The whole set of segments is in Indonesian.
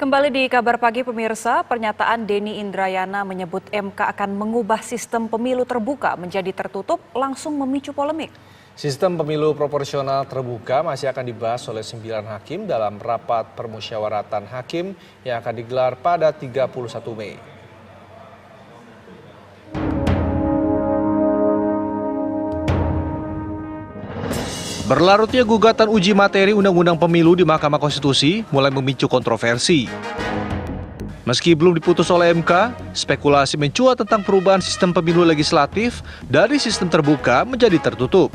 Kembali di kabar pagi pemirsa, pernyataan Denny Indrayana menyebut MK akan mengubah sistem pemilu terbuka menjadi tertutup langsung memicu polemik. Sistem pemilu proporsional terbuka masih akan dibahas oleh 9 hakim dalam rapat permusyawaratan hakim yang akan digelar pada 31 Mei. Berlarutnya gugatan uji materi Undang-Undang Pemilu di Mahkamah Konstitusi mulai memicu kontroversi. Meski belum diputus oleh MK, spekulasi mencuat tentang perubahan sistem pemilu legislatif dari sistem terbuka menjadi tertutup.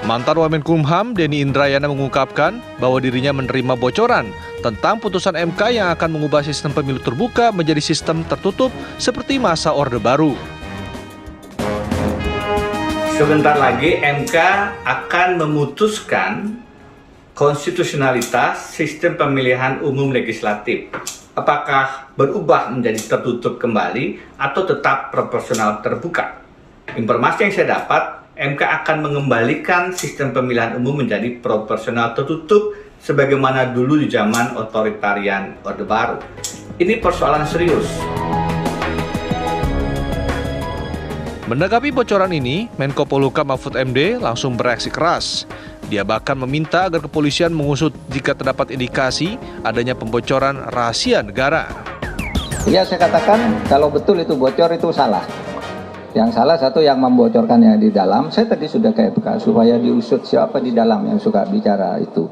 Mantan Wamenkumham Denny Indrayana mengungkapkan bahwa dirinya menerima bocoran tentang putusan MK yang akan mengubah sistem pemilu terbuka menjadi sistem tertutup seperti masa Orde Baru. Sebentar lagi MK akan memutuskan konstitusionalitas sistem pemilihan umum legislatif. Apakah berubah menjadi tertutup kembali atau tetap proporsional terbuka? Informasi yang saya dapat, MK akan mengembalikan sistem pemilihan umum menjadi proporsional tertutup sebagaimana dulu di zaman otoritarian Orde Baru. Ini persoalan serius. Menanggapi bocoran ini, Menko Polhukam Mahfud MD langsung bereaksi keras. Dia bahkan meminta agar kepolisian mengusut jika terdapat indikasi adanya pembocoran rahasia negara. Ya, saya katakan kalau betul itu bocor itu salah. Yang salah satu yang membocorkannya di dalam, saya tadi sudah kayak supaya diusut siapa di dalam yang suka bicara itu.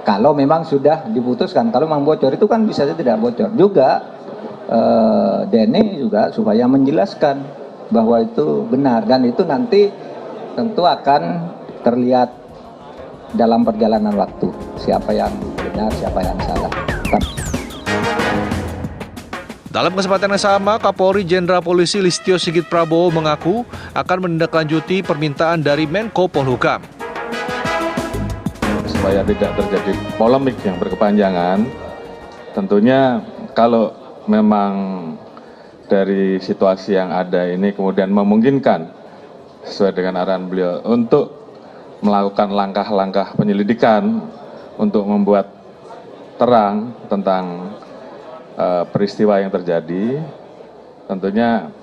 Kalau memang sudah diputuskan, kalau memang bocor itu kan bisa saja tidak bocor. Juga Denny juga supaya menjelaskan bahwa itu benar dan itu nanti tentu akan terlihat dalam perjalanan waktu siapa yang benar, siapa yang salah. Dalam kesempatan yang sama, Kapolri Jenderal Polisi Listio Sigit Prabowo mengaku akan menindaklanjuti permintaan dari Menko Polhukam. Supaya tidak terjadi polemik yang berkepanjangan, tentunya kalau memang dari situasi yang ada ini kemudian memungkinkan sesuai dengan arahan beliau untuk melakukan langkah-langkah penyelidikan untuk membuat terang tentang peristiwa yang terjadi, tentunya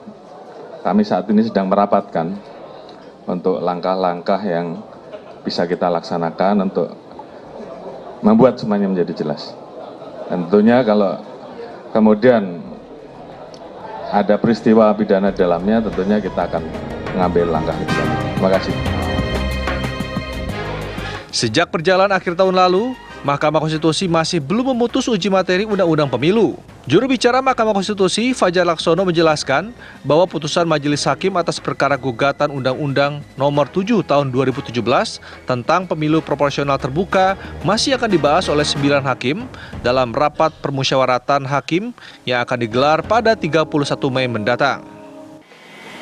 kami saat ini sedang merapatkan untuk langkah-langkah yang bisa kita laksanakan untuk membuat semuanya menjadi jelas. Dan tentunya kalau kemudian ada peristiwa pidana dalamnya, tentunya kita akan mengambil langkah itu. Terima kasih. Sejak perjalanan akhir tahun lalu, Mahkamah Konstitusi masih belum memutus uji materi Undang-Undang Pemilu. Juru bicara Mahkamah Konstitusi, Fajar Laksono menjelaskan bahwa putusan Majelis Hakim atas perkara gugatan Undang-Undang Nomor 7 Tahun 2017 tentang pemilu proporsional terbuka masih akan dibahas oleh 9 hakim dalam rapat permusyawaratan hakim yang akan digelar pada 31 Mei mendatang.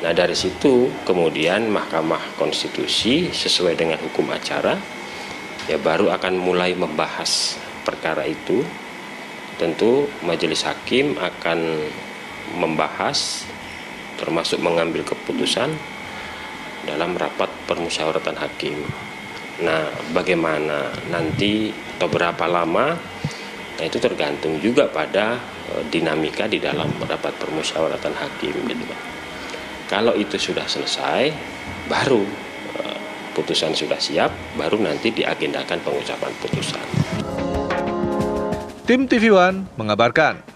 Nah, dari situ kemudian Mahkamah Konstitusi sesuai dengan hukum acara ya baru akan mulai membahas perkara itu. Tentu Majelis Hakim akan membahas termasuk mengambil keputusan dalam rapat permusyawaratan hakim. Nah, bagaimana nanti atau berapa lama, nah itu tergantung juga pada dinamika di dalam rapat permusyawaratan hakim. Kalau itu sudah selesai, baru putusan sudah siap, baru nanti diagendakan pengucapan putusan. Tim TV One mengabarkan.